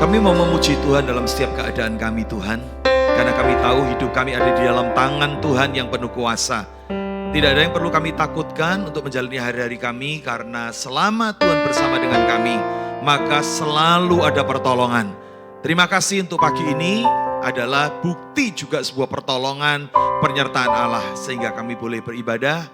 Kami mau memuji Tuhan dalam setiap keadaan kami Tuhan. Karena kami tahu hidup kami ada di dalam tangan Tuhan yang penuh kuasa. Tidak ada yang perlu kami takutkan untuk menjalani hari-hari kami. Karena selama Tuhan bersama dengan kami, maka selalu ada pertolongan. Terima kasih untuk pagi ini adalah bukti juga sebuah pertolongan penyertaan Allah. Sehingga kami boleh beribadah.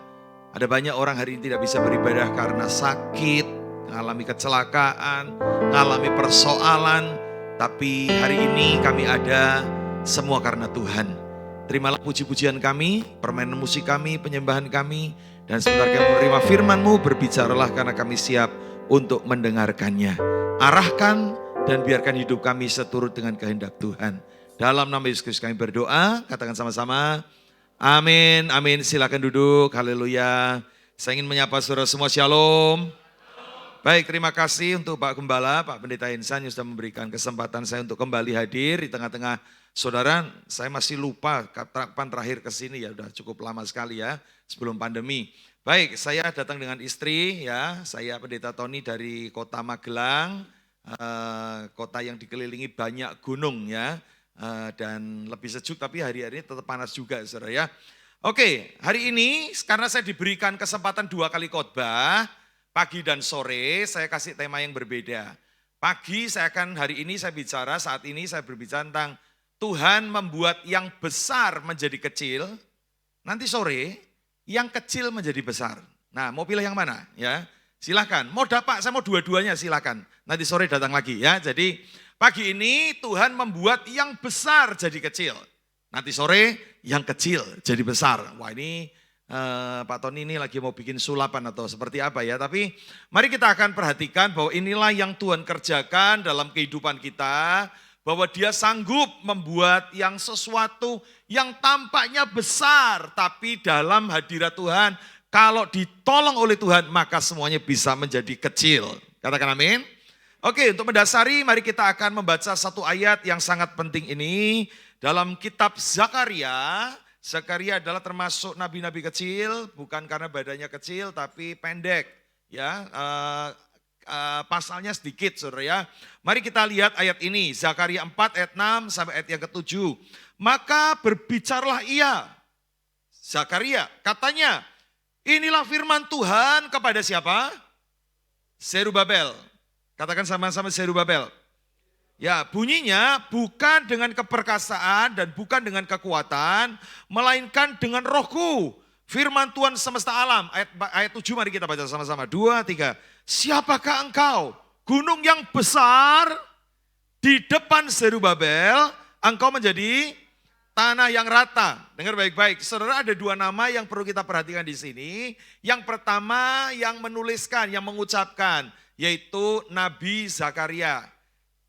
Ada banyak orang hari ini tidak bisa beribadah karena sakit, mengalami kecelakaan, mengalami persoalan. Tapi hari ini kami ada semua karena Tuhan. Terimalah puji-pujian kami, permainan musik kami, penyembahan kami. Dan sebentar kami menerima firman-Mu, berbicaralah karena kami siap untuk mendengarkannya. Arahkan dan biarkan hidup kami seturut dengan kehendak Tuhan. Dalam nama Yesus Kristus kami berdoa, katakan sama-sama. Amin, amin. Silakan duduk, haleluya. Saya ingin menyapa saudara semua, shalom. Baik, terima kasih untuk Pak Gembala, Pak Pendeta Insan yang sudah memberikan kesempatan saya untuk kembali hadir di tengah-tengah saudara. Saya masih lupa kapan terakhir ke sini ya, sudah cukup lama sekali ya, sebelum pandemi. Baik, saya datang dengan istri ya, saya Pendeta Tony dari kota Magelang, kota yang dikelilingi banyak gunung ya, dan lebih sejuk tapi hari-hari ini tetap panas juga saudara ya. Oke, hari ini karena saya diberikan kesempatan 2 kali khotbah, pagi dan sore, saya kasih tema yang berbeda. Pagi hari ini saya bicara, saat ini saya berbicara tentang Tuhan membuat yang besar menjadi kecil. Nanti sore, yang kecil menjadi besar. Nah, mau pilih yang mana? Ya, silakan. Mau dapat, saya mau dua-duanya silakan. Nanti sore datang lagi ya. Jadi pagi ini Tuhan membuat yang besar jadi kecil. Nanti sore yang kecil jadi besar. Wah ini Pak Tony ini lagi mau bikin sulapan atau seperti apa ya. Tapi mari kita akan perhatikan bahwa inilah yang Tuhan kerjakan dalam kehidupan kita. Bahwa dia sanggup membuat yang sesuatu yang tampaknya besar. Tapi dalam hadirat Tuhan, kalau ditolong oleh Tuhan maka semuanya bisa menjadi kecil. Katakan amin. Oke, untuk mendasari mari kita akan membaca satu ayat yang sangat penting ini. Dalam kitab Zakaria. Zakaria adalah termasuk nabi-nabi kecil, bukan karena badannya kecil tapi pendek. Ya, pasalnya sedikit saudara ya. Mari kita lihat ayat ini, Zakaria 4 ayat 6 sampai ayat yang ke-7. Maka berbicaralah ia, Zakaria, katanya, inilah firman Tuhan kepada siapa? Zerubabel. Katakan sama-sama Zerubabel. Ya, bunyinya bukan dengan keperkasaan dan bukan dengan kekuatan, melainkan dengan rohku. Firman Tuhan semesta alam. Ayat 7 mari kita baca sama-sama. 2, 3. Siapakah engkau? Gunung yang besar di depan Zerubabel, engkau menjadi tanah yang rata. Dengar baik-baik. Saudara, ada 2 nama yang perlu kita perhatikan di sini. Yang pertama yang menuliskan, yang mengucapkan, yaitu Nabi Zakaria.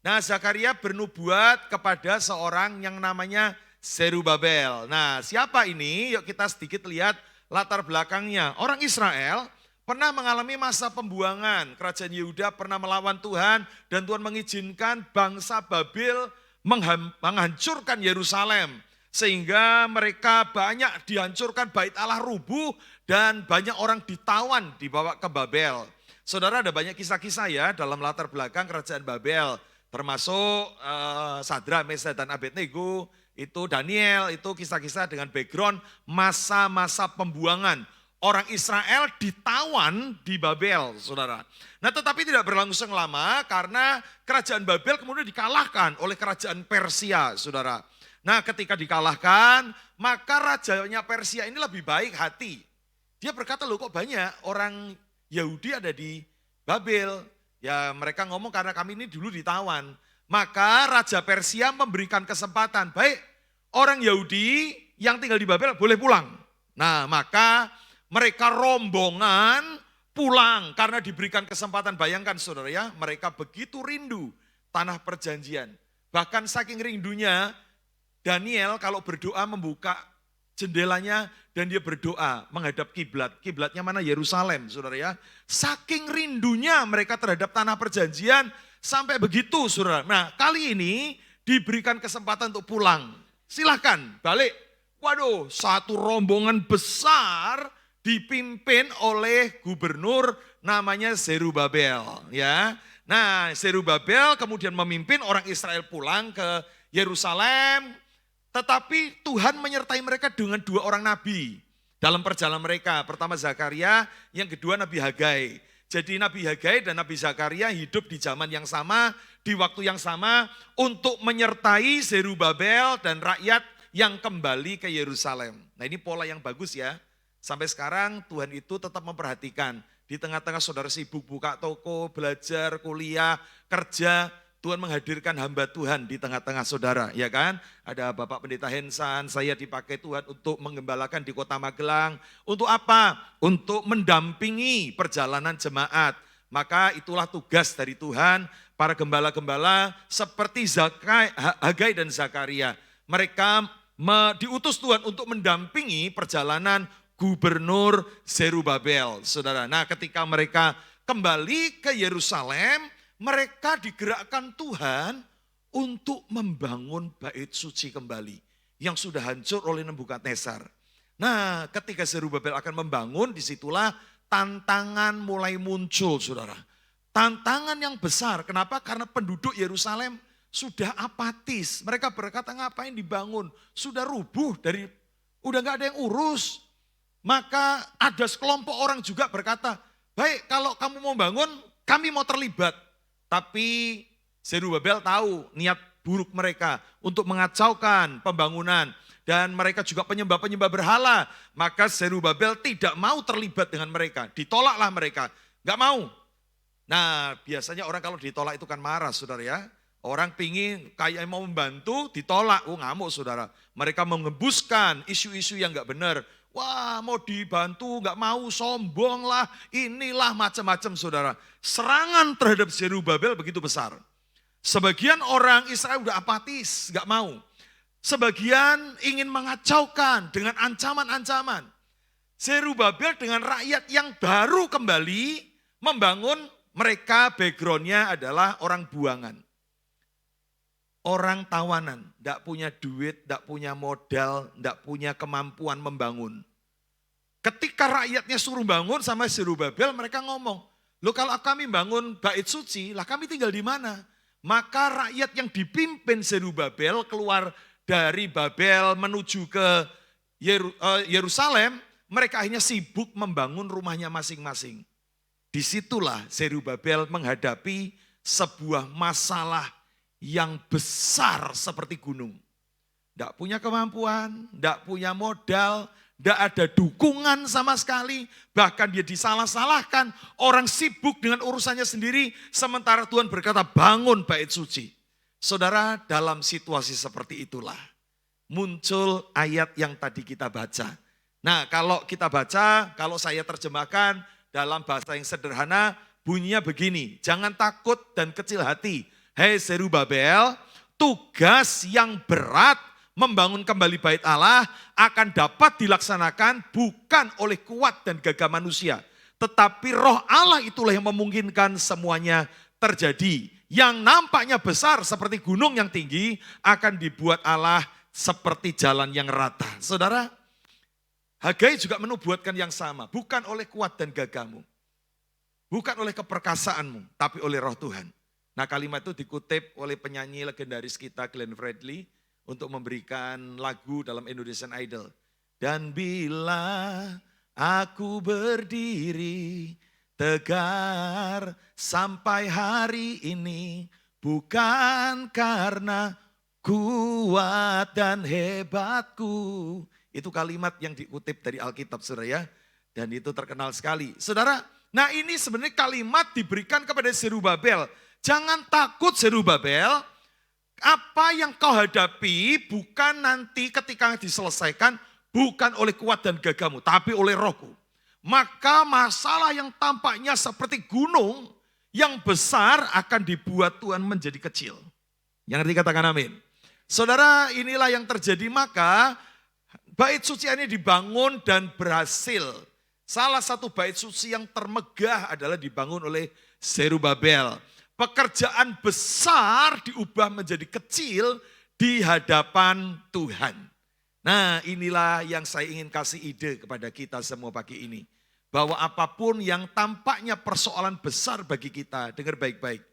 Nah, Zakaria bernubuat kepada seorang yang namanya Zerubabel. Nah, siapa ini? Yuk kita sedikit lihat latar belakangnya. Orang Israel pernah mengalami masa pembuangan. Kerajaan Yehuda pernah melawan Tuhan dan Tuhan mengizinkan bangsa Babel menghancurkan Yerusalem. Sehingga mereka banyak dihancurkan, bait Allah rubuh dan banyak orang ditawan dibawa ke Babel. Saudara, ada banyak kisah-kisah ya dalam latar belakang kerajaan Babel. Termasuk Sadrak, Mesak dan Abednego, itu Daniel, itu kisah-kisah dengan background masa-masa pembuangan. Orang Israel ditawan di Babel, saudara. Nah, tetapi tidak berlangsung lama karena kerajaan Babel kemudian dikalahkan oleh kerajaan Persia, saudara. Nah, ketika dikalahkan, maka rajanya Persia ini lebih baik hati. Dia berkata, loh kok banyak orang Yahudi ada di Babel. Ya mereka ngomong karena kami ini dulu ditawan. Maka Raja Persia memberikan kesempatan. Baik, orang Yahudi yang tinggal di Babel boleh pulang. Nah maka mereka rombongan pulang karena diberikan kesempatan. Bayangkan saudara ya, mereka begitu rindu tanah perjanjian. Bahkan saking rindunya, Daniel kalau berdoa membuka jendelanya dan dia berdoa menghadap kiblat. Kiblatnya mana? Yerusalem, saudara ya. Saking rindunya mereka terhadap tanah perjanjian sampai begitu, saudara. Nah, kali ini diberikan kesempatan untuk pulang. Silahkan balik. Waduh, satu rombongan besar dipimpin oleh gubernur namanya Zerubabel, ya. Nah, Zerubabel kemudian memimpin orang Israel pulang ke Yerusalem, tetapi Tuhan menyertai mereka dengan 2 orang nabi dalam perjalanan mereka. Pertama Zakaria, yang kedua Nabi Hagai. Jadi Nabi Hagai dan Nabi Zakaria hidup di zaman yang sama, di waktu yang sama untuk menyertai Zerubabel dan rakyat yang kembali ke Yerusalem. Nah, ini pola yang bagus ya. Sampai sekarang Tuhan itu tetap memperhatikan. Di tengah-tengah saudara sibuk buka toko, belajar, kuliah, kerja, Tuhan menghadirkan hamba Tuhan di tengah-tengah saudara, ya kan? Ada Bapak Pendeta Hensan, saya dipakai Tuhan untuk menggembalakan di Kota Magelang. Untuk apa? Untuk mendampingi perjalanan jemaat. Maka itulah tugas dari Tuhan, para gembala-gembala seperti Hagai dan Zakaria. Mereka diutus Tuhan untuk mendampingi perjalanan Gubernur Zerubabel, saudara. Nah, ketika mereka kembali ke Yerusalem, mereka digerakkan Tuhan untuk membangun bait suci kembali yang sudah hancur oleh Nebukadnezar. Nah, ketika Zerubabel akan membangun, disitulah tantangan mulai muncul, saudara. Tantangan yang besar, kenapa? Karena penduduk Yerusalem sudah apatis. Mereka berkata, ngapain dibangun? Sudah rubuh, udah gak ada yang urus. Maka ada sekelompok orang juga berkata, baik kalau kamu mau bangun, kami mau terlibat. Tapi Zerubabel tahu niat buruk mereka untuk mengacaukan pembangunan. Dan mereka juga penyembah-penyembah berhala. Maka Zerubabel tidak mau terlibat dengan mereka. Ditolaklah mereka, gak mau. Nah, biasanya orang kalau ditolak itu kan marah, saudara ya. Orang pingin kayak mau membantu, ditolak. Oh, ngamuk, saudara. Mereka mengembuskan isu-isu yang gak benar. Wah, mau dibantu, gak mau, sombong lah, inilah macam-macam, saudara. Serangan terhadap Zerubabel begitu besar. Sebagian orang Israel udah apatis, gak mau. Sebagian ingin mengacaukan dengan ancaman-ancaman. Zerubabel dengan rakyat yang baru kembali membangun, mereka backgroundnya adalah orang buangan. Orang tawanan, tidak punya duit, tidak punya modal, tidak punya kemampuan membangun. Ketika rakyatnya suruh bangun sama Zerubabel, mereka ngomong, loh kalau kami bangun bait suci, lah kami tinggal di mana? Maka rakyat yang dipimpin Zerubabel keluar dari Babel menuju ke Yerusalem, mereka akhirnya sibuk membangun rumahnya masing-masing. Disitulah Zerubabel menghadapi sebuah masalah yang besar seperti gunung. Tidak punya kemampuan, tidak punya modal, tidak ada dukungan sama sekali. Bahkan dia disalah-salahkan, orang sibuk dengan urusannya sendiri. Sementara Tuhan berkata bangun bait suci. Saudara, dalam situasi seperti itulah muncul ayat yang tadi kita baca. Nah, kalau kita baca, kalau saya terjemahkan dalam bahasa yang sederhana, bunyinya begini, jangan takut dan kecil hati. Hei Zerubabel, tugas yang berat membangun kembali bait Allah akan dapat dilaksanakan bukan oleh kuat dan gagah manusia. Tetapi roh Allah itulah yang memungkinkan semuanya terjadi. Yang nampaknya besar seperti gunung yang tinggi akan dibuat Allah seperti jalan yang rata. Saudara, Hagai juga menubuatkan yang sama. Bukan oleh kuat dan gagahmu. Bukan oleh keperkasaanmu, tapi oleh roh Tuhan. Nah, kalimat itu dikutip oleh penyanyi legendaris kita Glenn Fredly untuk memberikan lagu dalam Indonesian Idol. Dan bila aku berdiri tegar sampai hari ini, bukan karena kuat dan hebatku. Itu kalimat yang dikutip dari Alkitab, saudara ya. Dan itu terkenal sekali. Saudara, nah ini sebenarnya kalimat diberikan kepada Zerubabel. Jangan takut Zerubabel, apa yang kau hadapi bukan nanti ketika diselesaikan, bukan oleh kuat dan gagahmu, tapi oleh rohku. Maka masalah yang tampaknya seperti gunung yang besar akan dibuat Tuhan menjadi kecil. Yang ngerti katakan amin. Saudara, inilah yang terjadi, maka bait suci ini dibangun dan berhasil. Salah satu bait suci yang termegah adalah dibangun oleh Zerubabel. Pekerjaan besar diubah menjadi kecil di hadapan Tuhan. Nah, inilah yang saya ingin kasih ide kepada kita semua pagi ini. Bahwa apapun yang tampaknya persoalan besar bagi kita, dengar baik-baik.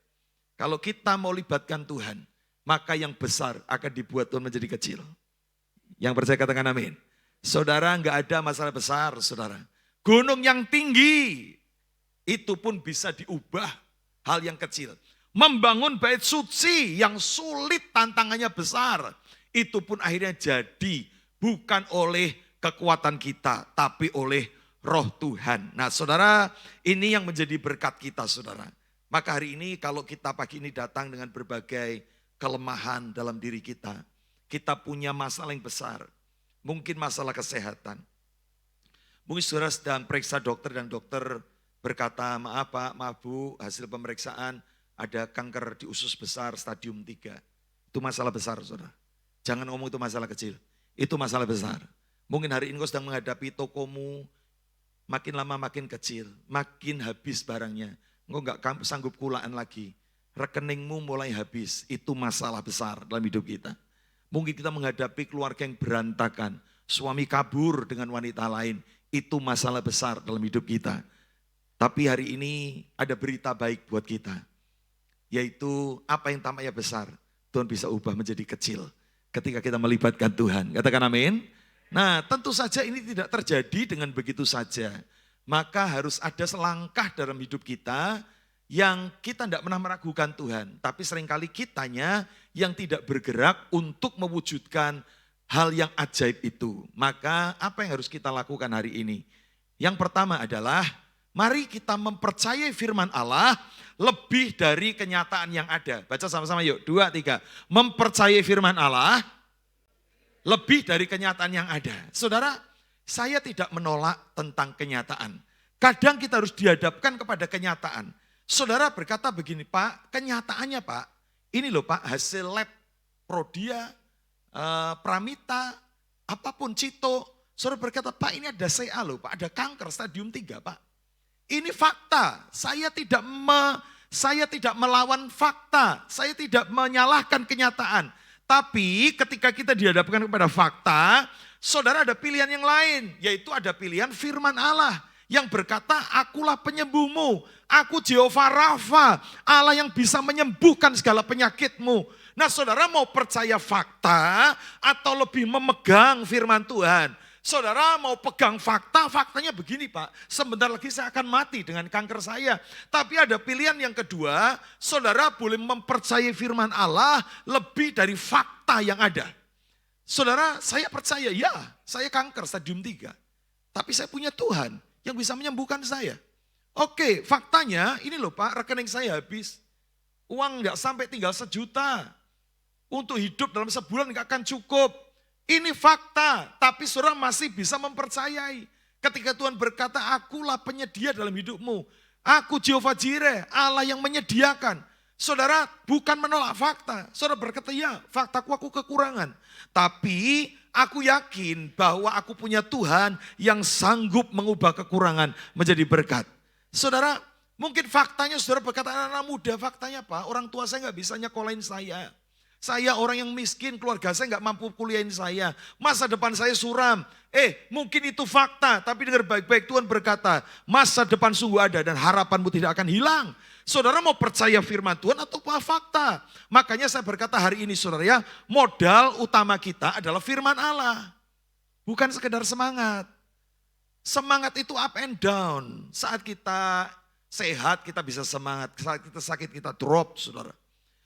Kalau kita mau libatkan Tuhan, maka yang besar akan dibuat Tuhan menjadi kecil. Yang percaya katakan amin. Saudara, enggak ada masalah besar, saudara. Gunung yang tinggi, itu pun bisa diubah hal yang kecil. Membangun bait suci yang sulit, tantangannya besar. Itu pun akhirnya jadi bukan oleh kekuatan kita, tapi oleh Roh Tuhan. Nah saudara, ini yang menjadi berkat kita saudara. Maka hari ini kalau kita pagi ini datang dengan berbagai kelemahan dalam diri kita punya masalah yang besar. Mungkin masalah kesehatan. Mungkin saudara sedang periksa dokter dan dokter berkata, maaf Pak, maaf Bu, hasil pemeriksaan ada kanker di usus besar stadium 3. Itu masalah besar saudara. Jangan ngomong itu masalah kecil, itu masalah besar. Mungkin hari ini kau sedang menghadapi tokomu, makin lama makin kecil, makin habis barangnya. Engkau enggak sanggup kulaan lagi. Rekeningmu mulai habis, itu masalah besar dalam hidup kita. Mungkin kita menghadapi keluarga yang berantakan, suami kabur dengan wanita lain, itu masalah besar dalam hidup kita. Tapi hari ini ada berita baik buat kita, yaitu apa yang tampaknya besar, Tuhan bisa ubah menjadi kecil ketika kita melibatkan Tuhan. Katakan amin. Nah tentu saja ini tidak terjadi dengan begitu saja. Maka harus ada selangkah dalam hidup kita yang kita tidak pernah meragukan Tuhan. Tapi seringkali kitanya yang tidak bergerak untuk mewujudkan hal yang ajaib itu. Maka apa yang harus kita lakukan hari ini? Yang pertama adalah mari kita mempercayai firman Allah lebih dari kenyataan yang ada. Baca sama-sama yuk, 2, 3. Mempercayai firman Allah lebih dari kenyataan yang ada. Saudara, saya tidak menolak tentang kenyataan. Kadang kita harus dihadapkan kepada kenyataan. Saudara berkata begini, Pak, kenyataannya Pak, ini loh Pak, hasil lab Prodia, Pramita, apapun Cito. Saudara berkata, Pak ini ada CA loh Pak, ada kanker stadium 3 Pak. Ini fakta, saya tidak melawan fakta, saya tidak menyalahkan kenyataan. Tapi ketika kita dihadapkan kepada fakta, saudara ada pilihan yang lain, yaitu ada pilihan firman Allah yang berkata, akulah penyembuhmu, aku Jehovah Rafa, Allah yang bisa menyembuhkan segala penyakitmu. Nah saudara mau percaya fakta atau lebih memegang firman Tuhan? Saudara mau pegang fakta, faktanya begini Pak, sebentar lagi saya akan mati dengan kanker saya. Tapi ada pilihan yang kedua, saudara boleh mempercayai firman Allah lebih dari fakta yang ada. Saudara, saya percaya, ya saya kanker stadium 3. Tapi saya punya Tuhan yang bisa menyembuhkan saya. Oke, faktanya ini loh Pak, rekening saya habis. Uang nggak sampai tinggal 1 juta. Untuk hidup dalam sebulan nggak akan cukup. Ini fakta, tapi saudara masih bisa mempercayai. Ketika Tuhan berkata, akulah penyedia dalam hidupmu. Aku Jehovah Jireh, Allah yang menyediakan. Saudara bukan menolak fakta. Saudara berkata, ya faktaku aku kekurangan. Tapi aku yakin bahwa aku punya Tuhan yang sanggup mengubah kekurangan menjadi berkat. Saudara, mungkin faktanya saudara berkata, anak-anak muda faktanya Pak, orang tua saya nggak bisa nyekolahin saya. Saya orang yang miskin, keluarga saya nggak mampu kuliahin saya. Masa depan saya suram. Mungkin itu fakta, tapi dengar baik-baik Tuhan berkata, masa depan sungguh ada dan harapanmu tidak akan hilang. Saudara mau percaya firman Tuhan atau fakta? Makanya saya berkata hari ini saudara ya, modal utama kita adalah firman Allah. Bukan sekedar semangat. Semangat itu up and down. Saat kita sehat kita bisa semangat, saat kita sakit kita drop saudara.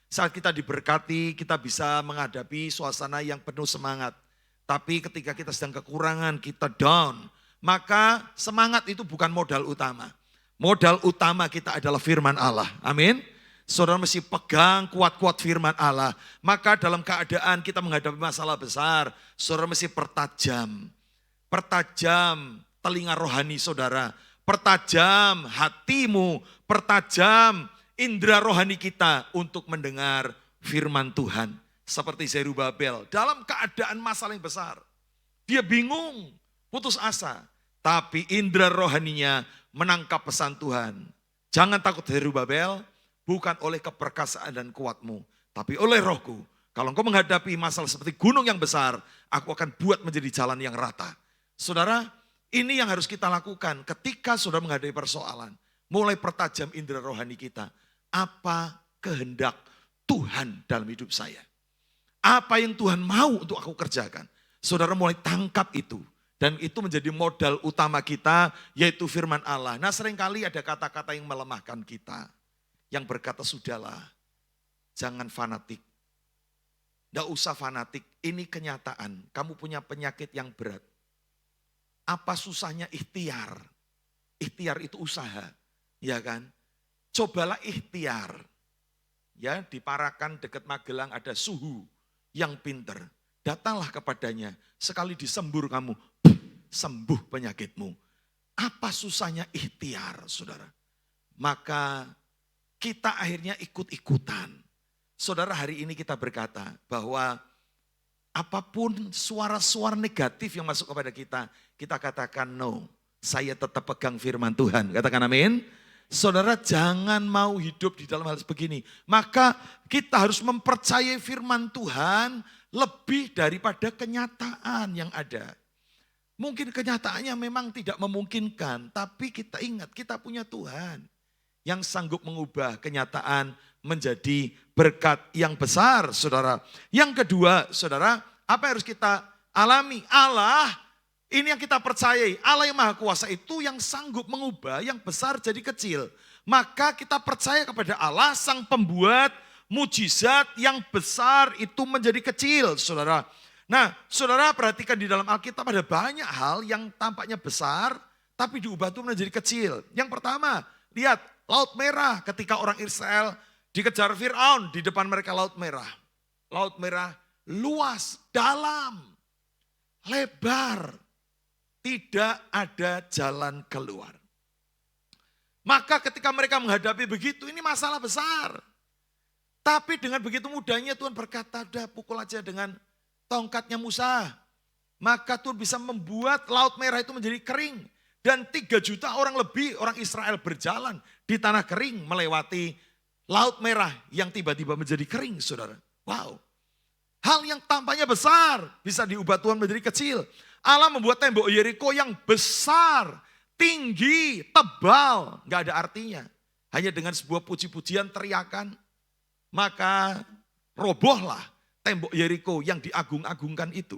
Saat kita diberkati, kita bisa menghadapi suasana yang penuh semangat. Tapi ketika kita sedang kekurangan, kita down. Maka semangat itu bukan modal utama. Modal utama kita adalah firman Allah. Amin. Saudara mesti pegang kuat-kuat firman Allah. Maka dalam keadaan kita menghadapi masalah besar, saudara mesti pertajam. Pertajam telinga rohani saudara. Pertajam hatimu. Pertajam indera rohani kita untuk mendengar firman Tuhan. Seperti Zerubabel dalam keadaan masalah yang besar. Dia bingung, putus asa. Tapi indera rohaninya menangkap pesan Tuhan. Jangan takut Zerubabel, bukan oleh keperkasaan dan kuatmu. Tapi oleh rohku. Kalau engkau menghadapi masalah seperti gunung yang besar, aku akan buat menjadi jalan yang rata. Saudara, ini yang harus kita lakukan ketika saudara menghadapi persoalan. Mulai pertajam indera rohani kita. Apa kehendak Tuhan dalam hidup saya? Apa yang Tuhan mau untuk aku kerjakan? Saudara mulai tangkap itu. Dan itu menjadi modal utama kita, yaitu firman Allah. Nah, seringkali ada kata-kata yang melemahkan kita. Yang berkata, sudahlah, jangan fanatik. Tidak usah fanatik, ini kenyataan. Kamu punya penyakit yang berat. Apa susahnya ikhtiar? Ikhtiar itu usaha, ya kan? Cobalah ikhtiar. Ya, di Parakan dekat Magelang ada suhu yang pinter. Datanglah kepadanya, sekali disembur kamu, sembuh penyakitmu. Apa susahnya ikhtiar, saudara? Maka kita akhirnya ikut-ikutan. Saudara, hari ini kita berkata bahwa apapun suara-suara negatif yang masuk kepada kita, kita katakan no. Saya tetap pegang firman Tuhan. Katakan amin. Saudara, jangan mau hidup di dalam hal begini. Maka kita harus mempercayai firman Tuhan lebih daripada kenyataan yang ada. Mungkin kenyataannya memang tidak memungkinkan, tapi kita ingat kita punya Tuhan yang sanggup mengubah kenyataan menjadi berkat yang besar, saudara. Yang kedua, saudara, apa yang harus kita alami? Allah, ini yang kita percayai, Allah yang Maha Kuasa itu yang sanggup mengubah yang besar jadi kecil. Maka kita percaya kepada Allah, sang pembuat mujizat yang besar itu menjadi kecil, saudara. Nah, saudara perhatikan di dalam Alkitab ada banyak hal yang tampaknya besar, tapi diubah itu menjadi kecil. Yang pertama, lihat Laut Merah ketika orang Israel dikejar Fir'aun di depan mereka Laut Merah. Laut Merah luas, dalam, lebar, tidak ada jalan keluar. Maka ketika mereka menghadapi begitu, ini masalah besar. Tapi dengan begitu mudahnya Tuhan berkata, udah pukul aja dengan tongkatnya Musa. Maka Tuhan bisa membuat Laut Merah itu menjadi kering. Dan 3 juta orang lebih orang Israel berjalan di tanah kering melewati Laut Merah yang tiba-tiba menjadi kering, saudara. Wow. Hal yang tampaknya besar bisa diubah Tuhan menjadi kecil. Allah membuat tembok Yeriko yang besar, tinggi, tebal. Gak ada artinya. Hanya dengan sebuah puji-pujian teriakan. Maka robohlah tembok Yeriko yang diagung-agungkan itu.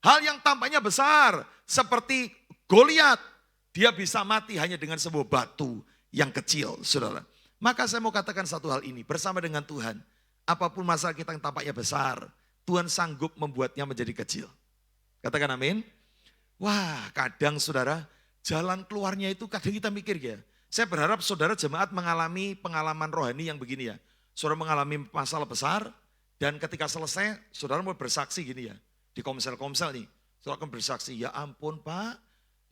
Hal yang tampaknya besar seperti Goliat, dia bisa mati hanya dengan sebuah batu yang kecil, saudara. Maka saya mau katakan satu hal ini, bersama dengan Tuhan, apapun masalah kita yang tampaknya besar, Tuhan sanggup membuatnya menjadi kecil. Katakan amin. Wah, kadang saudara, jalan keluarnya itu kadang kita mikir ya. Saya berharap saudara jemaat mengalami pengalaman rohani yang begini ya. Saudara mengalami masalah besar, dan ketika selesai, saudara mau bersaksi gini ya. Di komsel-komsel nih, saudara akan bersaksi, ya ampun Pak,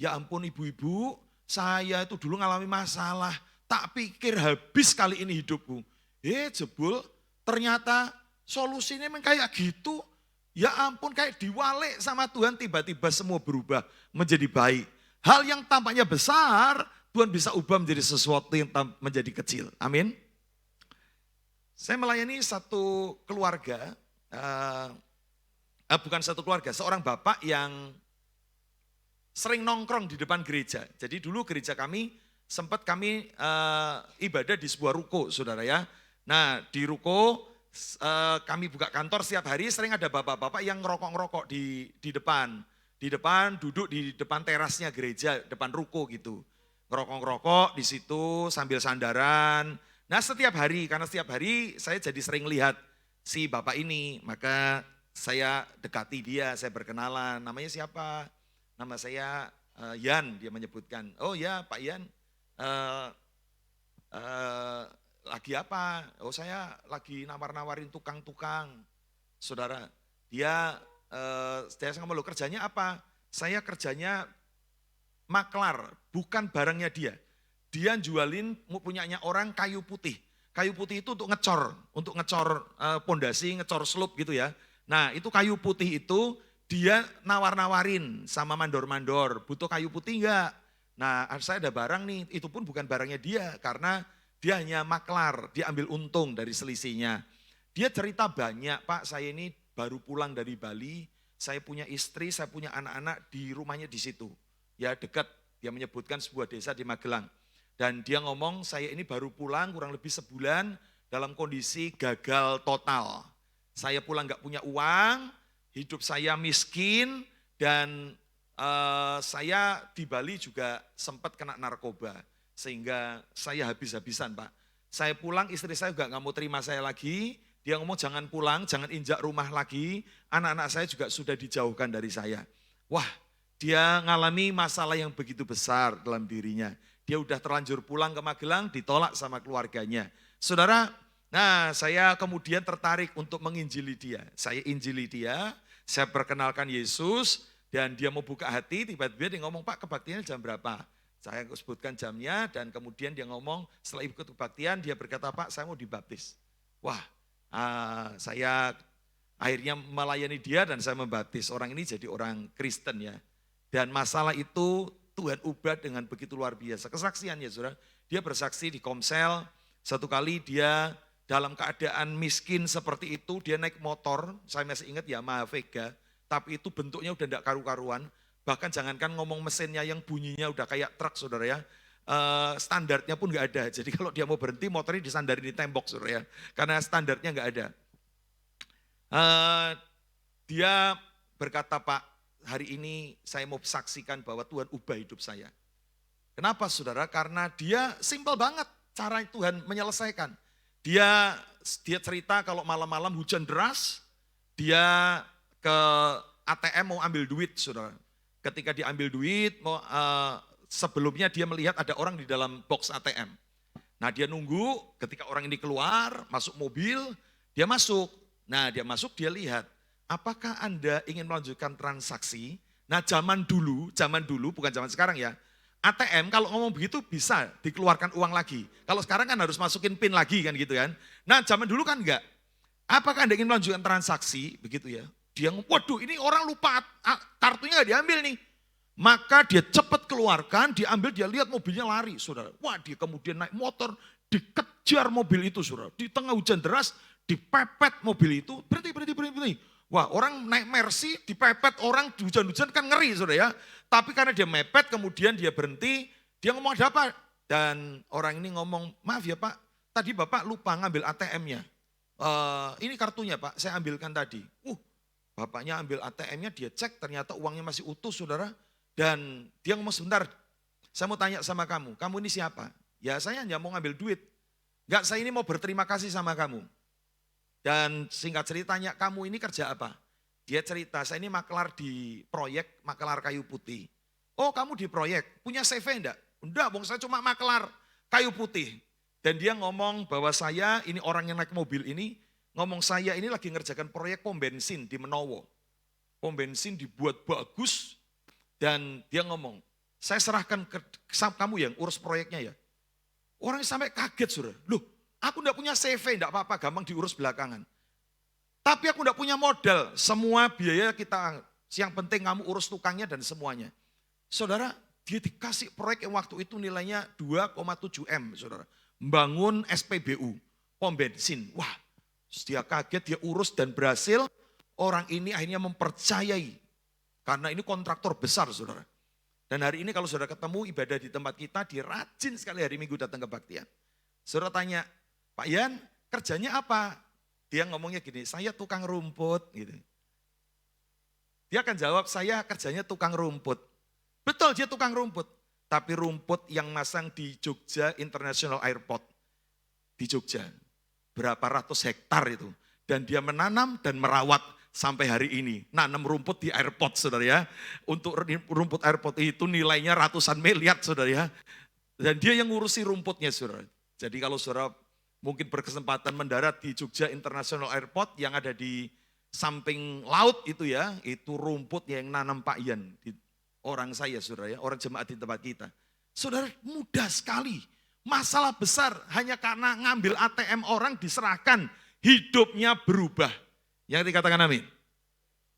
ya ampun ibu-ibu, saya itu dulu mengalami masalah, tak pikir habis kali ini hidupku. Jebul, ternyata solusinya memang kayak gitu. Ya ampun, kayak diwalik sama Tuhan, tiba-tiba semua berubah menjadi baik. Hal yang tampaknya besar, Tuhan bisa ubah menjadi sesuatu yang menjadi kecil. Amin. Saya melayani satu keluarga, bukan satu keluarga, seorang bapak yang sering nongkrong di depan gereja. Jadi dulu gereja kami, sempat kami ibadah di sebuah ruko, saudara ya. Nah di ruko kami buka kantor setiap hari, sering ada bapak-bapak yang ngerokok-ngerokok di depan. Di depan, duduk di depan terasnya gereja, depan ruko gitu. Ngerokok-ngerokok di situ sambil sandaran. Nah setiap hari, karena setiap hari saya jadi sering lihat si bapak ini, maka saya dekati dia, saya berkenalan, namanya siapa? Nama saya Yan, dia menyebutkan. Oh ya Pak Yan, lagi apa? Oh saya lagi nawar-nawarin tukang-tukang. Saudara, saya ngomong, lo kerjanya apa? Saya kerjanya maklar, bukan barangnya dia. Dia jualin punyanya orang kayu putih. Kayu putih itu untuk ngecor pondasi, ngecor slope gitu ya. Nah itu kayu putih itu dia nawar-nawarin sama mandor-mandor, butuh kayu putih enggak? Nah saya ada barang nih, itu pun bukan barangnya dia karena dia hanya maklar, dia ambil untung dari selisihnya. Dia cerita banyak, Pak saya ini baru pulang dari Bali, saya punya istri, saya punya anak-anak di rumahnya di situ. Ya dekat, dia menyebutkan sebuah desa di Magelang. Dan dia ngomong, saya ini baru pulang kurang lebih sebulan dalam kondisi gagal total. Saya pulang nggak punya uang, hidup saya miskin, dan saya di Bali juga sempat kena narkoba. Sehingga saya habis-habisan Pak. Saya pulang, istri saya juga nggak mau terima saya lagi. Dia ngomong jangan pulang, jangan injak rumah lagi. Anak-anak saya juga sudah dijauhkan dari saya. Wah, dia ngalami masalah yang begitu besar dalam dirinya. Dia udah terlanjur pulang ke Magelang, ditolak sama keluarganya. Saudara, nah saya kemudian tertarik untuk menginjili dia. Saya injili dia, saya perkenalkan Yesus, dan dia mau buka hati, tiba-tiba dia ngomong, Pak kebaktiannya jam berapa? Saya sebutkan jamnya, dan kemudian dia ngomong, setelah ikut kebaktian, dia berkata, Pak saya mau dibaptis. Wah, saya akhirnya melayani dia dan saya membaptis. Orang ini jadi orang Kristen ya. Dan masalah itu Tuhan ubah dengan begitu luar biasa. Kesaksiannya saudara, dia bersaksi di Komsel, satu kali dia dalam keadaan miskin seperti itu, dia naik motor, saya masih ingat Yamaha Vega, tapi itu bentuknya udah enggak karu-karuan, bahkan jangankan ngomong mesinnya yang bunyinya udah kayak truk saudara ya, standarnya pun enggak ada. Jadi kalau dia mau berhenti motornya disandarin di tembok saudara ya, karena standarnya enggak ada. Dia berkata, Pak hari ini saya mau saksikan bahwa Tuhan ubah hidup saya. Kenapa saudara? Karena dia simpel banget cara Tuhan menyelesaikan. Dia cerita kalau malam-malam hujan deras, dia ke ATM mau ambil duit saudara. Ketika dia ambil duit, sebelumnya dia melihat ada orang di dalam box ATM. Nah dia nunggu ketika orang ini keluar, masuk mobil, dia masuk. Nah dia masuk, dia lihat, apakah Anda ingin melanjutkan transaksi? Nah zaman dulu bukan zaman sekarang ya, ATM kalau ngomong begitu bisa dikeluarkan uang lagi. Kalau sekarang kan harus masukin PIN lagi kan gitu kan. Nah zaman dulu kan enggak. Apakah Anda ingin melanjutkan transaksi? Begitu ya. Dia ngomong, waduh ini orang lupa kartunya enggak diambil nih. Maka dia cepat keluarkan, diambil, dia lihat mobilnya lari saudara. Wah dia kemudian naik motor, dikejar mobil itu saudara. Di tengah hujan deras, dipepet mobil itu, berhenti. Wah orang naik Mercy, dipepet orang hujan-hujan kan ngeri saudara ya. Tapi karena dia mepet kemudian dia berhenti, dia ngomong ada apa? Dan orang ini ngomong, maaf ya Pak, tadi Bapak lupa ngambil ATM-nya. Ini kartunya Pak, saya ambilkan tadi. Bapaknya ambil ATM-nya, dia cek ternyata uangnya masih utuh saudara. Dan dia ngomong sebentar, saya mau tanya sama kamu ini siapa? Ya saya hanya mau ngambil duit. Enggak, saya ini mau berterima kasih sama kamu. Dan singkat ceritanya, kamu ini kerja apa? Dia cerita, saya ini makelar di proyek, makelar kayu putih. Oh kamu di proyek, punya CV enggak? Enggak, bang saya cuma makelar kayu putih. Dan dia ngomong bahwa saya, ini orang yang naik mobil ini, ngomong saya ini lagi ngerjakan proyek pom bensin di Menowo. Pom bensin dibuat bagus, dan dia ngomong, saya serahkan ke kamu yang urus proyeknya ya. Orang sampai kaget saudara, loh aku enggak punya CV, enggak apa-apa, gampang diurus belakangan. Tapi aku enggak punya modal, semua biaya kita, yang penting kamu urus tukangnya dan semuanya. Saudara, dia dikasih proyek yang waktu itu nilainya 2,7 M, saudara. Membangun SPBU, pom bensin. Wah, dia kaget, dia urus dan berhasil. Orang ini akhirnya mempercayai, karena ini kontraktor besar, saudara. Dan hari ini kalau saudara ketemu ibadah di tempat kita, dia rajin sekali hari Minggu datang kebaktian. Saudara tanya, Pak Yan, kerjanya apa? Dia ngomongnya gini, saya tukang rumput. Gitu. Dia akan jawab, saya kerjanya tukang rumput. Betul, dia tukang rumput. Tapi rumput yang masang di Jogja International Airport. Di Jogja. Berapa ratus hektar itu. Dan dia menanam dan merawat sampai hari ini. Nanam rumput di airport, saudara ya. Untuk rumput airport itu nilainya ratusan miliar, saudara ya. Dan dia yang ngurusi rumputnya, saudara. Jadi kalau saudara mungkin berkesempatan mendarat di Jogja International Airport yang ada di samping laut itu ya, itu rumput yang nanam Pak Ian. Orang saya, saudara ya, orang jemaat di tempat kita. Saudara, mudah sekali. Masalah besar hanya karena ngambil ATM orang diserahkan, hidupnya berubah. Yang dikatakan amin.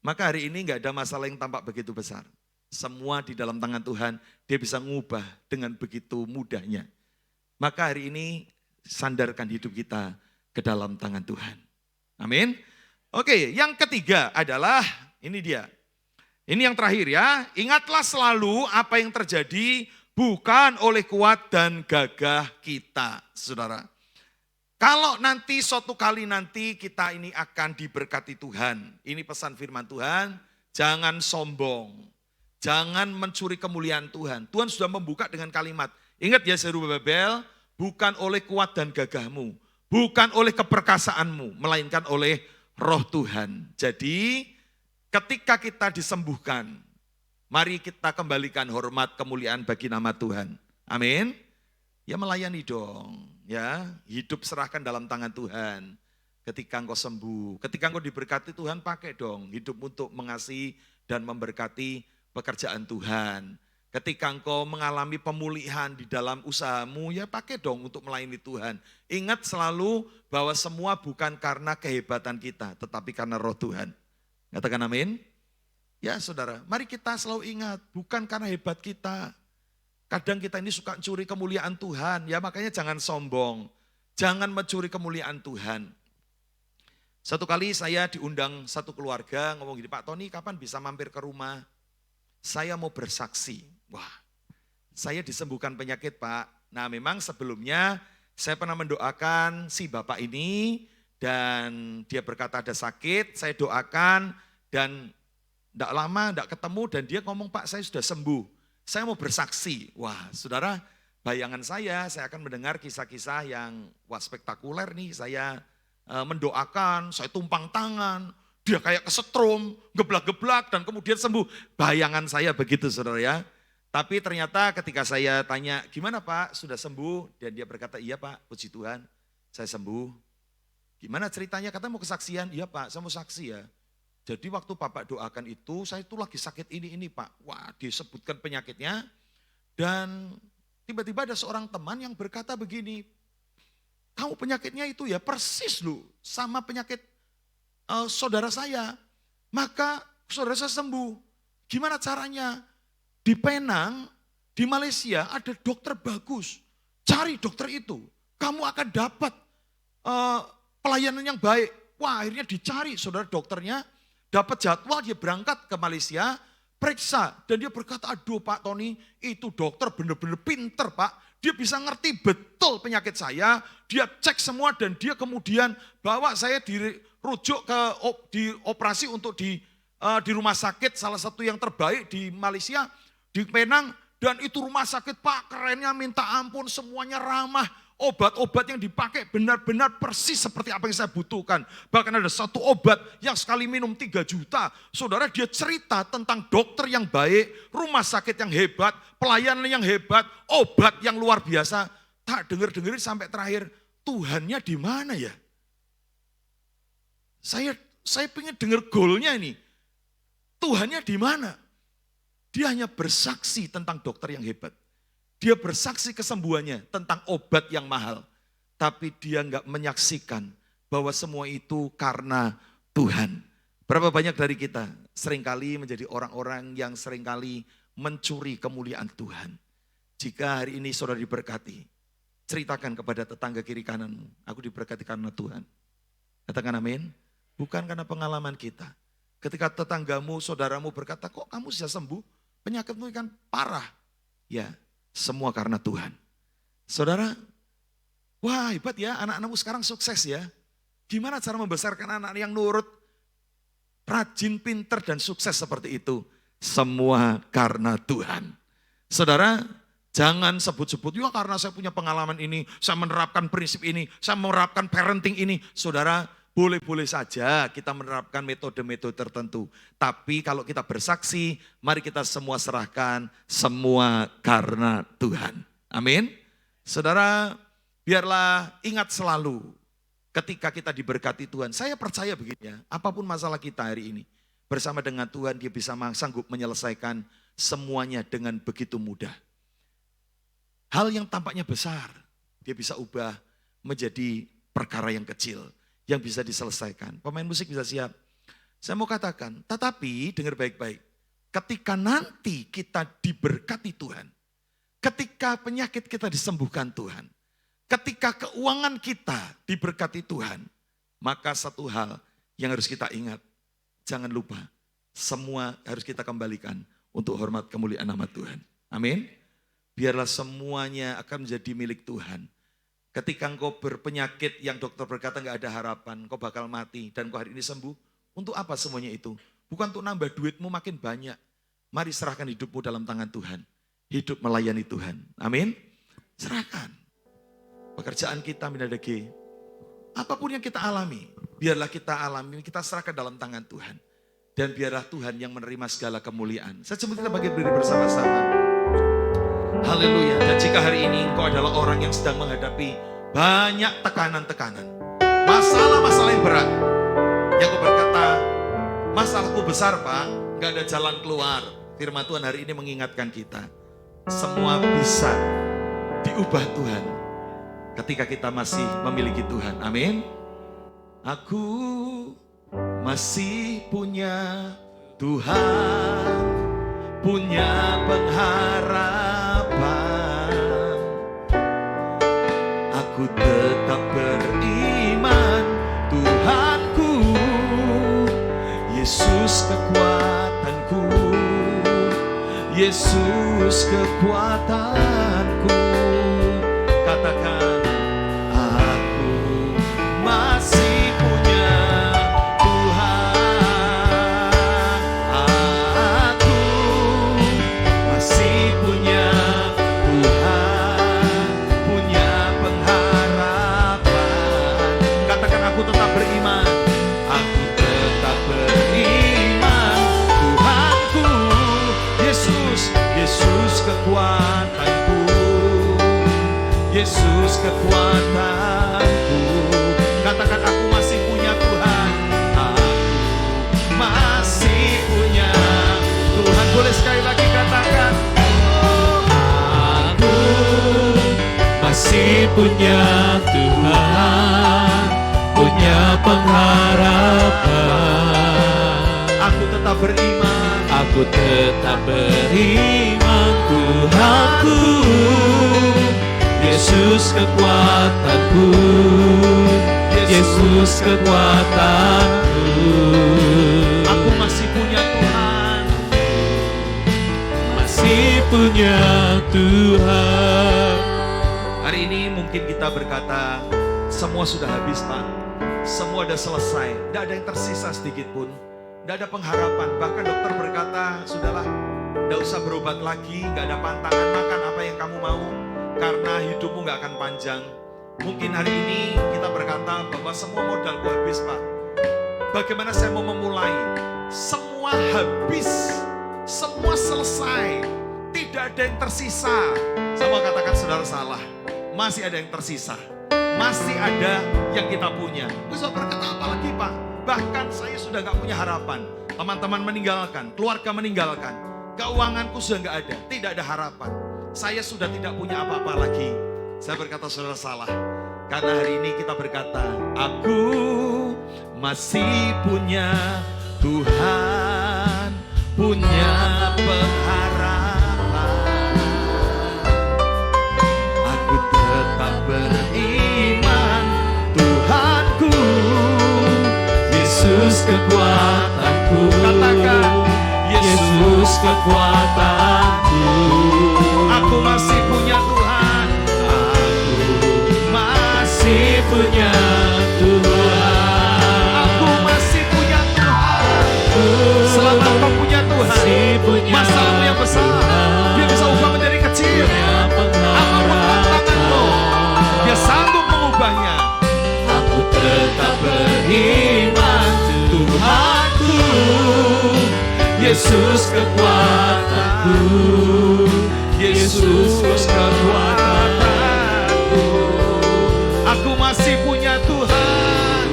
Maka hari ini enggak ada masalah yang tampak begitu besar. Semua di dalam tangan Tuhan, dia bisa mengubah dengan begitu mudahnya. Maka hari ini sandarkan hidup kita ke dalam tangan Tuhan. Amin. Oke, yang ketiga adalah, ini dia. Ini yang terakhir ya, ingatlah selalu apa yang terjadi bukan oleh kuat dan gagah kita, saudara. Kalau nanti suatu kali nanti kita ini akan diberkati Tuhan. Ini pesan firman Tuhan, jangan sombong. Jangan mencuri kemuliaan Tuhan. Tuhan sudah membuka dengan kalimat, ingat ya Zerubabel, bukan oleh kuat dan gagahmu, bukan oleh keperkasaanmu, melainkan oleh Roh Tuhan. Jadi ketika kita disembuhkan, mari kita kembalikan hormat kemuliaan bagi nama Tuhan. Amin. Ya melayani dong. Ya, hidup serahkan dalam tangan Tuhan. Ketika engkau sembuh, ketika engkau diberkati Tuhan, pakai dong hidup untuk mengasihi dan memberkati pekerjaan Tuhan. Ketika engkau mengalami pemulihan di dalam usahamu, ya pakai dong untuk melayani Tuhan. Ingat selalu bahwa semua bukan karena kehebatan kita, tetapi karena Roh Tuhan. Katakan amin. Ya saudara, mari kita selalu ingat, bukan karena hebat kita. Kadang kita ini suka mencuri kemuliaan Tuhan, ya makanya jangan sombong. Jangan mencuri kemuliaan Tuhan. Satu kali saya diundang satu keluarga, ngomong gini, Pak Tony kapan bisa mampir ke rumah? Saya mau bersaksi. Wah, saya disembuhkan penyakit Pak. Nah memang sebelumnya saya pernah mendoakan si bapak ini, dan dia berkata ada sakit, saya doakan, dan tidak lama, tidak ketemu, dan dia ngomong Pak saya sudah sembuh. Saya mau bersaksi. Wah saudara, bayangan saya akan mendengar kisah-kisah yang spektakuler nih. Saya mendoakan, saya tumpang tangan, dia kayak kesetrum, geblak-geblak dan kemudian sembuh. Bayangan saya begitu saudara ya. Tapi ternyata ketika saya tanya, gimana Pak sudah sembuh? Dan dia berkata, iya Pak, puji Tuhan saya sembuh. Gimana ceritanya? Katanya mau kesaksian, iya Pak saya mau saksi ya. Jadi waktu Bapak doakan itu, saya itu lagi sakit ini Pak. Wah disebutkan penyakitnya, dan tiba-tiba ada seorang teman yang berkata begini, kamu penyakitnya itu ya persis loh sama penyakit saudara saya. Maka saudara saya sembuh. Gimana caranya? Di Penang, di Malaysia ada dokter bagus. Cari dokter itu, kamu akan dapat pelayanan yang baik. Wah akhirnya dicari saudara dokternya, dapat jadwal dia berangkat ke Malaysia, periksa. Dan dia berkata, aduh Pak Tony itu dokter benar-benar pinter Pak. Dia bisa ngerti betul penyakit saya, dia cek semua dan dia kemudian bawa saya dirujuk ke dioperasi untuk di rumah sakit salah satu yang terbaik di Malaysia, di Penang. Dan itu rumah sakit Pak kerennya minta ampun, semuanya ramah. Obat-obat yang dipakai benar-benar persis seperti apa yang saya butuhkan. Bahkan ada satu obat yang sekali minum 3 juta. Saudara dia cerita tentang dokter yang baik, rumah sakit yang hebat, pelayanan yang hebat, obat yang luar biasa. Tak dengar-dengarin sampai terakhir, Tuhannya di mana ya? Saya pengen dengar goalnya ini. Tuhannya di mana? Dia hanya bersaksi tentang dokter yang hebat. Dia bersaksi kesembuhannya tentang obat yang mahal. Tapi dia enggak menyaksikan bahwa semua itu karena Tuhan. Berapa banyak dari kita seringkali menjadi orang-orang yang seringkali mencuri kemuliaan Tuhan. Jika hari ini saudara diberkati, ceritakan kepada tetangga kiri kananmu, aku diberkati karena Tuhan. Katakan amin. Bukan karena pengalaman kita. Ketika tetanggamu, saudaramu berkata, kok kamu sudah sembuh? Penyakitmu kan parah. Ya, semua karena Tuhan. Saudara, wah hebat ya anak-anakmu sekarang sukses ya. Gimana cara membesarkan anak yang nurut, rajin, pinter dan sukses seperti itu? Semua karena Tuhan. Saudara, jangan sebut-sebut, ya karena saya punya pengalaman ini, saya menerapkan prinsip ini, saya menerapkan parenting ini. Saudara, boleh-boleh saja kita menerapkan metode-metode tertentu. Tapi kalau kita bersaksi, mari kita semua serahkan, semua karena Tuhan. Amin. Saudara, biarlah ingat selalu ketika kita diberkati Tuhan. Saya percaya begini ya, apapun masalah kita hari ini, bersama dengan Tuhan dia bisa sanggup menyelesaikan semuanya dengan begitu mudah. Hal yang tampaknya besar, dia bisa ubah menjadi perkara yang kecil, yang bisa diselesaikan. Pemain musik bisa siap. Saya mau katakan, tetapi dengar baik-baik. Ketika nanti kita diberkati Tuhan, ketika penyakit kita disembuhkan Tuhan, ketika keuangan kita diberkati Tuhan, maka satu hal yang harus kita ingat, jangan lupa, semua harus kita kembalikan untuk hormat kemuliaan nama Tuhan. Amin. Biarlah semuanya akan menjadi milik Tuhan. Ketika engkau berpenyakit yang dokter berkata nggak ada harapan, engkau bakal mati dan engkau hari ini sembuh, untuk apa semuanya itu? Bukan untuk nambah duitmu makin banyak. Mari serahkan hidupmu dalam tangan Tuhan. Hidup melayani Tuhan. Amin. Serahkan. Pekerjaan kita minadagi. Apapun yang kita alami, biarlah kita alami, kita serahkan dalam tangan Tuhan. Dan biarlah Tuhan yang menerima segala kemuliaan. Sejumlah kita bagi berdiri bersama-sama. Haleluya. Dan jika hari ini engkau adalah orang yang sedang menghadapi banyak tekanan-tekanan, masalah-masalah yang berat, yang kau berkata, masalahku besar Pak, gak ada jalan keluar. Firman Tuhan hari ini mengingatkan kita, semua bisa diubah Tuhan ketika kita masih memiliki Tuhan. Amin. Aku masih punya Tuhan, punya pengharapan. Aku tetap beriman, Tuhanku, Yesus kekuatanku, Yesus kekuatanku. Katakan, aku masih punya Tuhan, aku masih punya Tuhan, punya pengharapan. Katakan, aku tetap beriman, aku tetap beriman, Tuhanku, Yesus, Yesus kekuatanku, Yesus kekuatanku. Katakan, aku masih punya Tuhan, aku masih punya Tuhan. Boleh sekali lagi katakan, oh, aku masih punya Tuhan, punya pengharapan. Aku tetap beriman, aku tetap beriman, Tuhanku, Yesus kekuatanku, Yesus kekuatanku. aku masih punya Tuhan, masih punya Tuhan. Hari ini mungkin kita berkata, semua sudah habis Pak, semua sudah selesai, tidak ada yang tersisa sedikit pun, tidak ada pengharapan. Bahkan dokter berkata, sudahlah, tidak usah berobat lagi, tidak ada pantangan, makan apa yang kamu mau, karena hidupmu gak akan panjang. Mungkin hari ini kita berkata bahwa semua modalku habis Pak. Bagaimana saya mau memulai? Semua habis, semua selesai, tidak ada yang tersisa. Saya mau katakan saudara salah, masih ada yang tersisa, masih ada yang kita punya. Bisa berkata apa lagi Pak? Bahkan saya sudah gak punya harapan. Teman-teman meninggalkan, keluarga meninggalkan, keuanganku sudah gak ada, tidak ada harapan. Saya sudah tidak punya apa-apa lagi. Saya berkata saudara salah. Karena hari ini kita berkata, aku masih punya Tuhan, punya pengharapan. Aku tetap beriman, Tuhanku, Yesus kekuatanku. Katakan, Yesus kekuatanku. Aku masih punya Tuhan, aku masih punya Tuhan. Aku masih punya Tuhan. Selama kau punya Tuhan, masalahmu yang besar Dia bisa ubah menjadi kecil. Apapun tantanganmu, Dia sanggup mengubahnya. Aku tetap beriman, Tuhanku, Yesus kekuatanku, Yesus kekuatanku. Aku masih punya Tuhan,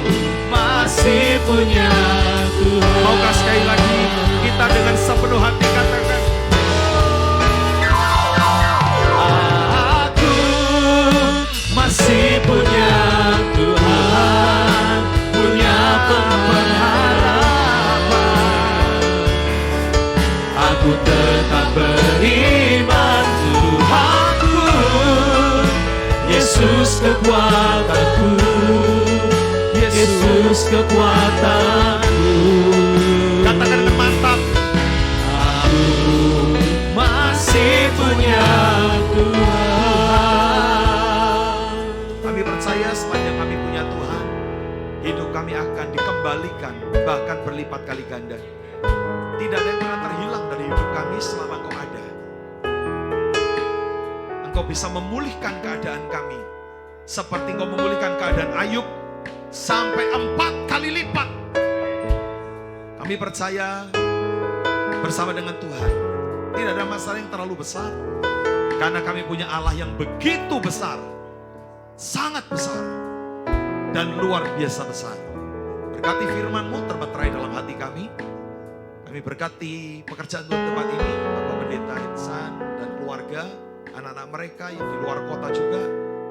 masih punya Tuhan. Maukah sekali lagi kita dengan sepenuh hati katakan, aku masih punya Tuhan, punya pengharapan. Aku tetap beriman, Tuhanku, Yesus kekuatanku, Yesus kekuatanku. katakan dengan mantap, Aku masih punya Tuhan. kami kembalikan, bahkan berlipat kali ganda. Tidak ada yang pernah terhilang dari hidup kami selama Engkau ada. Engkau bisa memulihkan keadaan kami. Seperti Engkau memulihkan keadaan Ayub sampai 4 kali lipat. Kami percaya bersama dengan Tuhan, tidak ada masalah yang terlalu besar. Karena kami punya Allah yang begitu besar, sangat besar, dan luar biasa besar. Berkati firman-Mu termeterai dalam hati kami. Kami berkati pekerjaan Tuhan tempat ini, Bapak Pendeta Insan dan keluarga, anak-anak mereka yang di luar kota juga.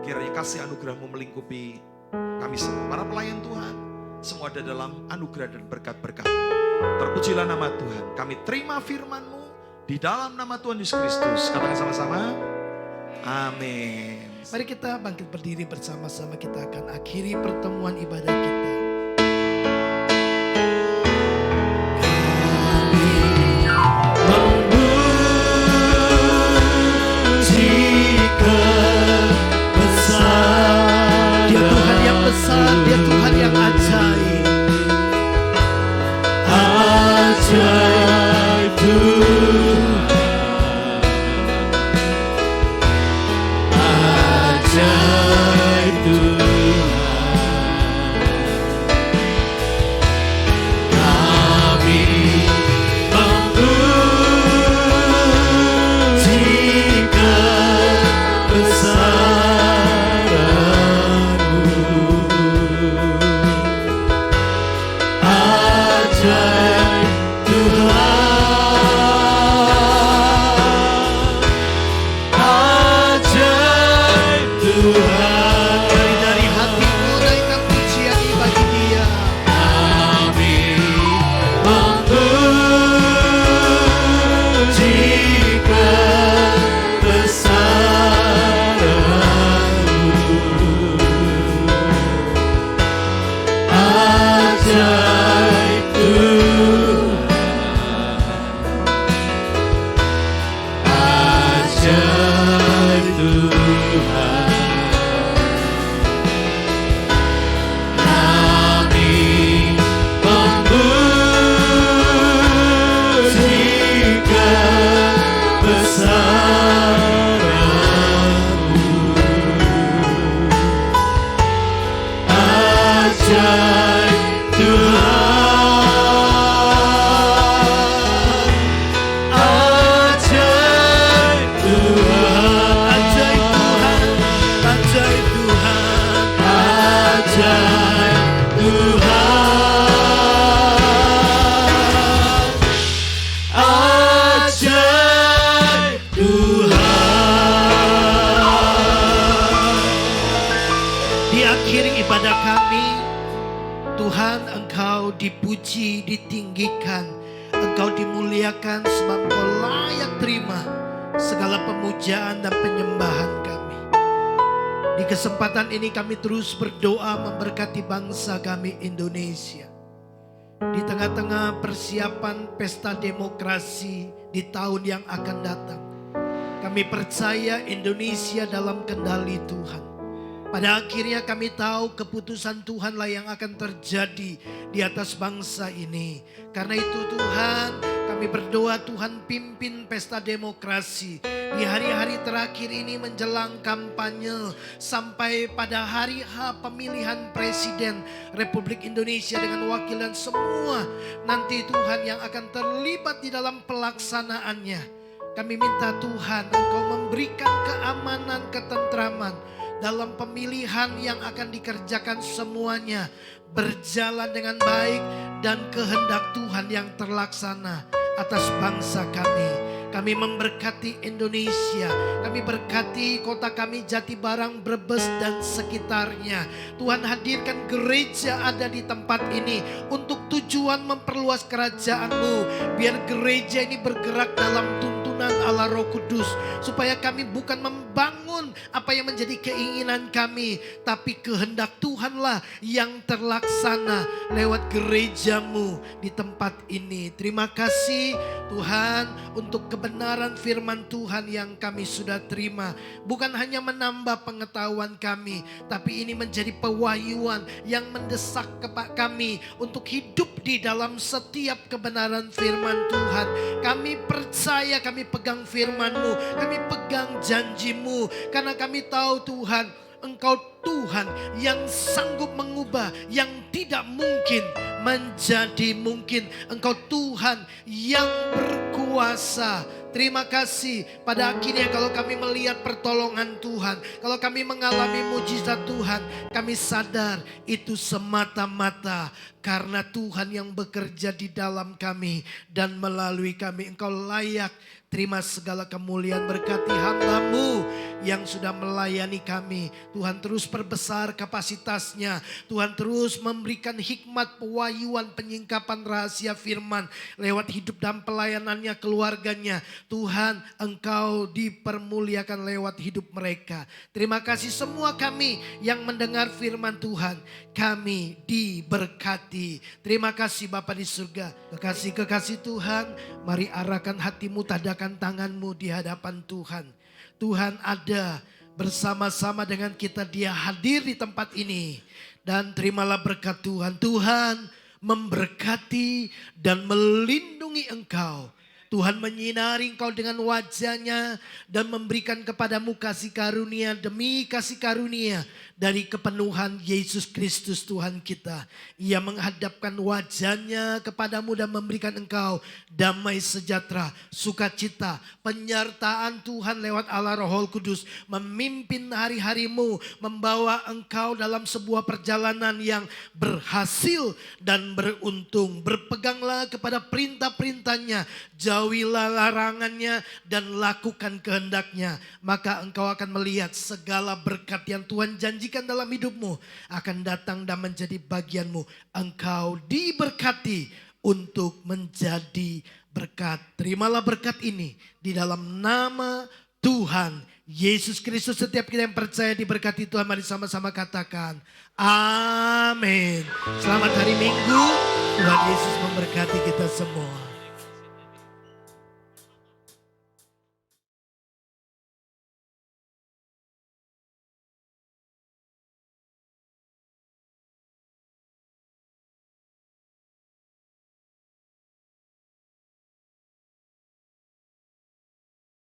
Kiranya kasih anugerah-Mu melingkupi kami semua. Para pelayan Tuhan, semua ada dalam anugerah dan berkat-berkat. Terpujilah nama Tuhan. Kami terima firman-Mu di dalam nama Tuhan Yesus Kristus. Katakan sama-sama, amin. Mari kita bangkit berdiri bersama-sama, kita akan akhiri pertemuan ibadah kita. Dia Tuhan yang besar, Dia Tuhan yang ajaib. Ajaib Tuhan, ajaib Tuhan. Kami memuji kebesaran-Mu. Ajaib Tuhan, ajaib Tuhan. Dari hatimu naikkan pujian bagi Dia. Kami memuji kebesaran-Mu. Ajaib Tuhan, ajaib Tuhan. Kami memuji kebesaran-Mu. Ajaib Tuhan, ajaib Tuhan, Ajaib Tuhan, ajaib Tuhan. ajaib Tuhan, ajaib Tuhan. Di akhir ibadah kami, Tuhan, Engkau dipuji, ditinggikan, Engkau dimuliakan sebab Engkau layak terima segala pemujaan dan penyembahan kami. Di kesempatan ini kami terus berdoa memberkati bangsa kami Indonesia. Di tengah-tengah persiapan pesta demokrasi di tahun yang akan datang, kami percaya Indonesia dalam kendali Tuhan. Pada akhirnya kami tahu keputusan Tuhanlah yang akan terjadi di atas bangsa ini. Karena itu Tuhan, kami berdoa Tuhan pimpin pesta demokrasi di hari-hari terakhir ini menjelang kampanye sampai pada hari H pemilihan Presiden Republik Indonesia dengan wakil dan semua nanti Tuhan yang akan terlibat di dalam pelaksanaannya. Kami minta Tuhan Engkau memberikan keamanan, ketentraman dalam pemilihan yang akan dikerjakan semuanya berjalan dengan baik dan kehendak Tuhan yang terlaksana atas bangsa kami. Kami memberkati Indonesia, kami berkati kota kami Jatibarang, Brebes dan sekitarnya. Tuhan hadirkan gereja ada di tempat ini untuk tujuan memperluas kerajaan-Mu. Biar gereja ini bergerak dalam tuntunan Allah Roh Kudus, supaya kami bukan membangun apa apa yang menjadi keinginan kami, tapi kehendak Tuhanlah yang terlaksana lewat gerejamu di tempat ini. Terima kasih Tuhan untuk kebenaran firman Tuhan yang kami sudah terima. Bukan hanya menambah pengetahuan kami, tapi ini menjadi pewahyuan yang mendesak kepada kami untuk hidup di dalam setiap kebenaran firman Tuhan. Kami percaya, kami pegang firman-Mu, kami pegang janji-Mu, karena kami tahu Tuhan, Engkau Tuhan yang sanggup mengubah yang tidak mungkin menjadi mungkin. Engkau Tuhan yang berkuasa. Terima kasih pada akhirnya kalau kami melihat pertolongan Tuhan, kalau kami mengalami mujizat Tuhan, kami sadar itu semata-mata karena Tuhan yang bekerja di dalam kami dan melalui kami. Engkau layak terima segala kemuliaan, berkati hamba-Mu yang sudah melayani kami. Tuhan terus perbesar kapasitasnya. Tuhan terus memberikan hikmat, pewahyuan, penyingkapan rahasia firman lewat hidup dan pelayanannya, keluarganya. Tuhan, Engkau dipermuliakan lewat hidup mereka. Terima kasih semua kami yang mendengar firman Tuhan. Kami diberkati. Terima kasih Bapa di surga. Kekasih-kekasih Tuhan, mari arahkan hatimu, tadakan tanganmu di hadapan Tuhan. Tuhan ada bersama-sama dengan kita, Dia hadir di tempat ini. Dan terimalah berkat Tuhan. Tuhan memberkati dan melindungi engkau. Tuhan menyinari engkau dengan wajah-Nya dan memberikan kepadamu kasih karunia demi kasih karunia dari kepenuhan Yesus Kristus Tuhan kita. Ia menghadapkan wajah-Nya kepadamu dan memberikan engkau damai sejahtera, sukacita, penyertaan Tuhan lewat Allah Roh Kudus. Memimpin hari-harimu, membawa engkau dalam sebuah perjalanan yang berhasil dan beruntung. Berpeganglah kepada perintah-perintahnya, jauhilah larangannya dan lakukan kehendaknya. Maka engkau akan melihat segala berkat yang Tuhan janjikan dalam hidupmu akan datang dan menjadi bagianmu. Engkau diberkati untuk menjadi berkat. Terimalah berkat ini di dalam nama Tuhan Yesus Kristus. Setiap kita yang percaya diberkati Tuhan, mari sama-sama katakan amin. Selamat hari Minggu. Tuhan Yesus memberkati kita semua.